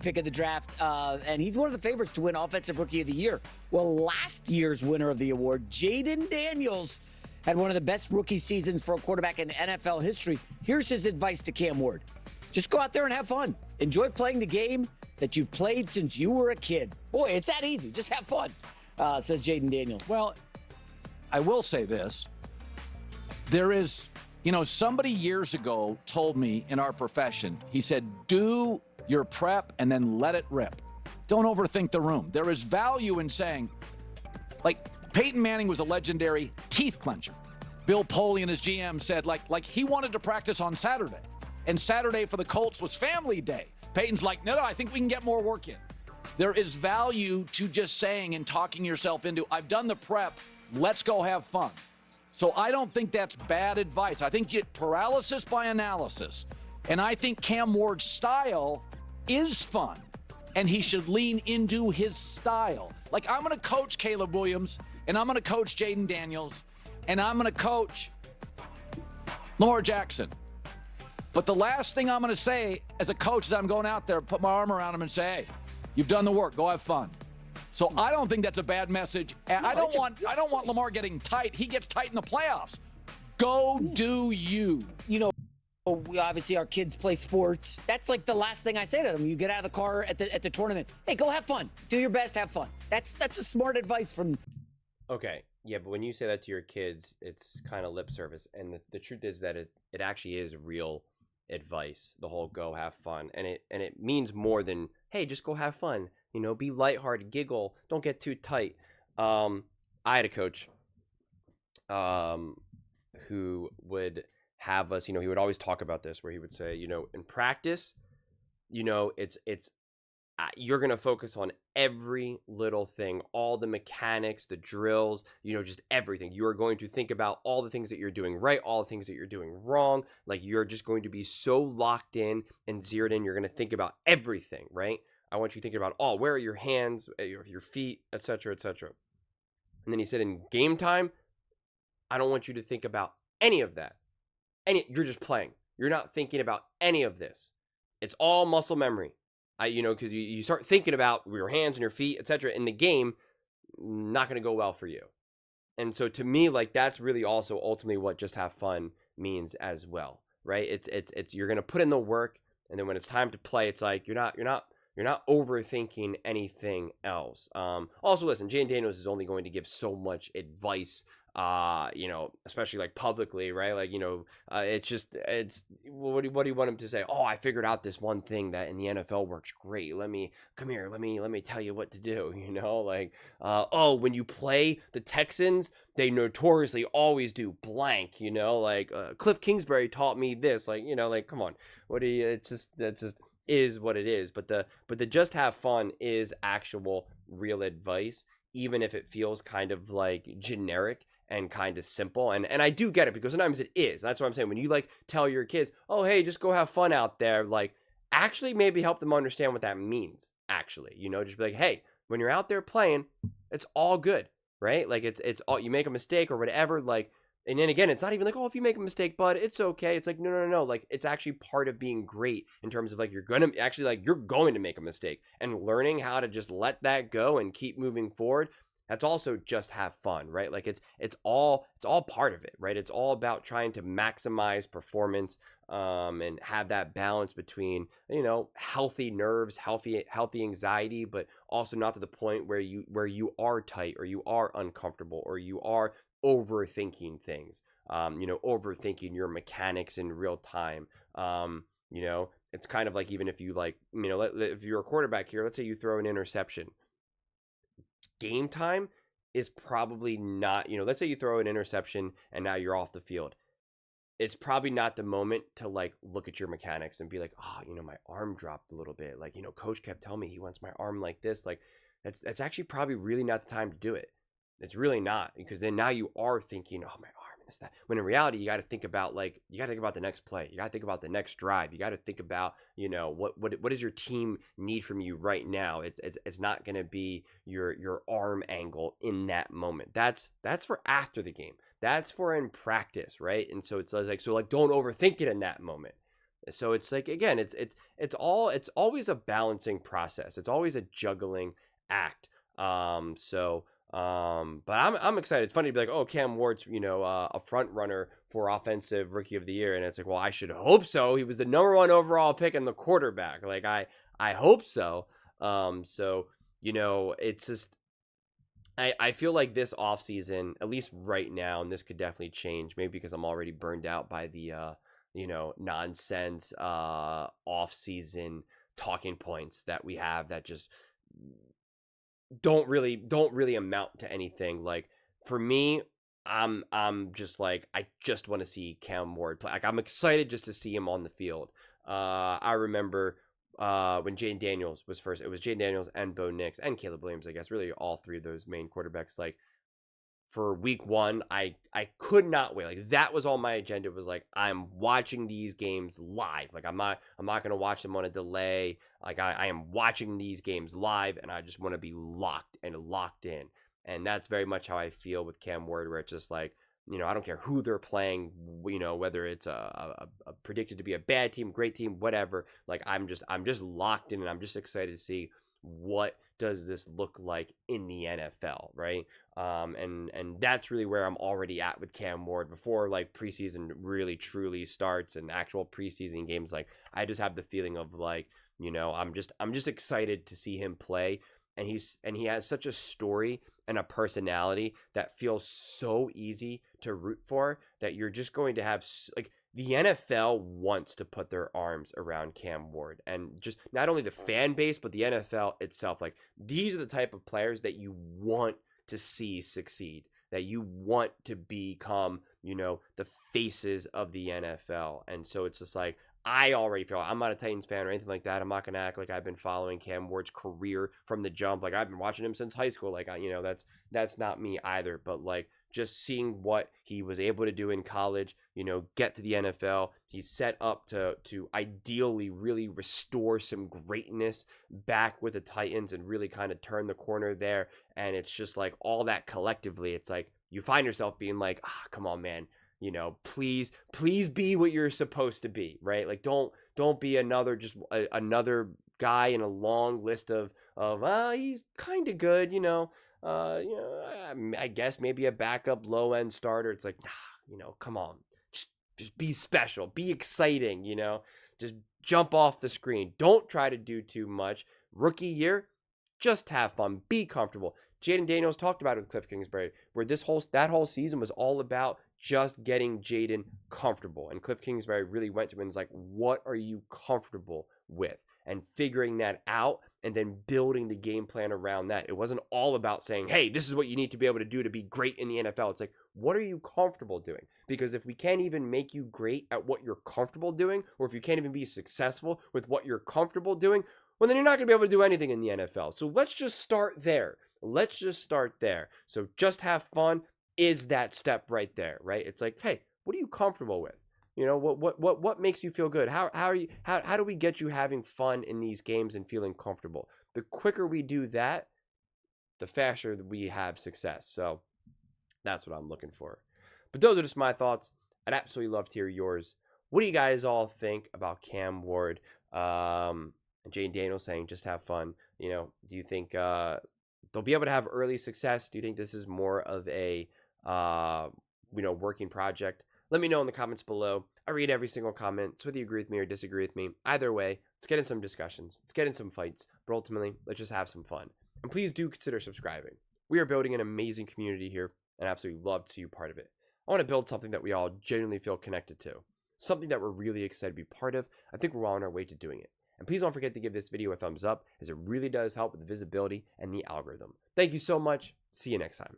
pick of the draft, and he's one of the favorites to win Offensive Rookie of the Year. Well, last year's winner of the award, Jayden Daniels, had one of the best rookie seasons for a quarterback in NFL history. Here's his advice to Cam Ward. Just go out there and have fun. Enjoy playing the game that you've played since you were a kid. Boy, it's that easy. Just have fun, says Jayden Daniels. Well, I will say this. There is, somebody years ago told me in our profession, he said, do your prep and then let it rip. Don't overthink the room. There is value in saying, like Peyton Manning was a legendary teeth clencher. Bill Polian, his GM, said like he wanted to practice on Saturday. And Saturday for the Colts was family day. Peyton's like, no, I think we can get more work in. There is value to just saying and talking yourself into, I've done the prep, let's go have fun. So I don't think that's bad advice. I think paralysis by analysis. And I think Cam Ward's style is fun. And he should lean into his style. Like, I'm going to coach Caleb Williams, and I'm going to coach Jayden Daniels, and I'm going to coach Lamar Jackson. But the last thing I'm going to say as a coach is I'm going out there, put my arm around him and say, hey, you've done the work. Go have fun. So I don't think that's a bad message. I don't want Lamar getting tight. He gets tight in the playoffs. Go do you. We obviously our kids play sports. That's like the last thing I say to them. You get out of the car at the tournament. Hey, go have fun. Do your best. Have fun. That's a smart advice from. Okay. Yeah, but when you say that to your kids, it's kind of lip service. And the truth is that it actually is real advice. The whole go have fun. And it means more than, hey, just go have fun. Be lighthearted, giggle, don't get too tight. I had a coach who would have us, he would always talk about this, where he would say, in practice, it's you're going to focus on every little thing, all the mechanics, the drills, just everything. You are going to think about all the things that you're doing right, all the things that you're doing wrong. Like, you're just going to be so locked in and zeroed in. You're going to think about everything, right? I want you thinking about, where are your hands, your feet, et cetera, et cetera. And then he said, in game time, I don't want you to think about any of that. You're just playing. You're not thinking about any of this. It's all muscle memory. Because you start thinking about your hands and your feet, et cetera, in the game, not going to go well for you. And so to me, like, that's really also ultimately what just have fun means as well, right? It's you're going to put in the work, and then when it's time to play, it's like you're not overthinking anything else. Also, listen, Jayden Daniels is only going to give so much advice, especially like publicly, right? Like, it's what do you want him to say? Oh, I figured out this one thing that in the NFL works great. Let me tell you what to do. When you play the Texans, they notoriously always do blank. Cliff Kingsbury taught me this. Come on, that's just is what it is. But the just have fun is actual real advice, even if it feels kind of like generic and kind of simple. And I do get it, because sometimes it is. That's what I'm saying. When you tell your kids, oh, hey, just go have fun out there, actually maybe help them understand what that means. Actually, just be like, hey, when you're out there playing, it's all good, right? It's all, you make a mistake or whatever, and then again, it's not even if you make a mistake, bud, it's okay. It's no. It's actually part of being great in terms of you're going to make a mistake, and learning how to just let that go and keep moving forward. That's also just have fun, right? It's all part of it, right? It's all about trying to maximize performance, and have that balance between, healthy nerves, healthy anxiety, but also not to the point where you are tight, or you are uncomfortable, or you are overthinking things, overthinking your mechanics in real time. It's kind of like, even if you if you're a quarterback here, let's say you throw an interception, game time is probably not, let's say you throw an interception and now you're off the field. It's probably not the moment to look at your mechanics and be like, my arm dropped a little bit. Coach kept telling me he wants my arm like this. That's actually probably really not the time to do it. It's really not, because then now you are thinking, oh, my arm and this, that. When in reality, you got to think about the next play. You got to think about the next drive. You got to think about, what does your team need from you right now? It's not going to be your arm angle in that moment. That's for after the game. That's for in practice, right? And so it's don't overthink it in that moment. So it's like, again, it's always a balancing process. It's always a juggling act. But I'm excited. It's funny to be like, oh, Cam Ward's, a front runner for offensive rookie of the year. And it's like, well, I should hope so. He was the number 1 overall pick and the quarterback. Like, I hope so. It's just, I feel like this offseason, at least right now, and this could definitely change, maybe because I'm already burned out by the, nonsense offseason talking points that we have that just don't really amount to anything. Like, for me, I'm just like, I just want to see Cam Ward play. Like, I'm excited just to see him on the field. I remember when Jayden Daniels was first. It was Jayden Daniels and Bo Nix and Caleb Williams, I guess, really all three of those main quarterbacks. Like, for week 1, I could not wait. Like, that was on my agenda. It was like, I'm watching these games live. Like, I'm not going to watch them on a delay. Like, I am watching these games live, and I just want to be locked in. And that's very much how I feel with Cam Ward, where it's just like, I don't care who they're playing, whether it's a predicted to be a bad team, great team, whatever. Like, I'm just locked in, and I'm just excited to see what does this look like in the NFL, right? And that's really where I'm already at with Cam Ward before, like, preseason really truly starts and actual preseason games. Like, I just have the feeling of, like, I'm just excited to see him play, and he has such a story and a personality that feels so easy to root for, that you're just going to have, like, the NFL wants to put their arms around Cam Ward, and just not only the fan base, but the NFL itself. Like, these are the type of players that you want to see succeed, that you want to become, the faces of the NFL. And so it's just like, I already feel, I'm not a Titans fan or anything like that. I'm not going to act like I've been following Cam Ward's career from the jump. Like, I've been watching him since high school. Like, that's not me either. But, like, just seeing what he was able to do in college, get to the NFL. He's set up to ideally really restore some greatness back with the Titans and really kind of turn the corner there. And it's just like, all that collectively, it's like you find yourself being like, come on, man. Please be what you're supposed to be, right? Like, don't be another guy in a long list of he's kind of good, I guess maybe a backup low end starter. It's like, come on, just be special, be exciting, just jump off the screen. Don't try to do too much. Rookie year, just have fun, be comfortable. Jayden Daniels talked about it with Cliff Kingsbury, where that whole season was all about just getting Jayden comfortable. And Cliff Kingsbury really went to him and was like, what are you comfortable with? And figuring that out and then building the game plan around that. It wasn't all about saying, hey, this is what you need to be able to do to be great in the NFL. It's like, what are you comfortable doing? Because if we can't even make you great at what you're comfortable doing, or if you can't even be successful with what you're comfortable doing, well, then you're not going to be able to do anything in the NFL. So let's just start there. So just have fun is that step right there, right? It's like, hey, what are you comfortable with? What makes you feel good? How do we get you having fun in these games and feeling comfortable? The quicker we do that, the faster we have success. So that's what I'm looking for. But those are just my thoughts. I'd absolutely love to hear yours. What do you guys all think about Cam Ward? And Jayden Daniels saying just have fun. Do you think they'll be able to have early success? Do you think this is more of a working project? Let me know in the comments below. I read every single comment, so whether you agree with me or disagree with me, either way, let's get in some discussions. Let's get in some fights. But ultimately, let's just have some fun. And please do consider subscribing. We are building an amazing community here, and I absolutely love to see you part of it. I want to build something that we all genuinely feel connected to. Something that we're really excited to be part of. I think we're well on our way to doing it. And please don't forget to give this video a thumbs up, as it really does help with the visibility and the algorithm. Thank you so much. See you next time.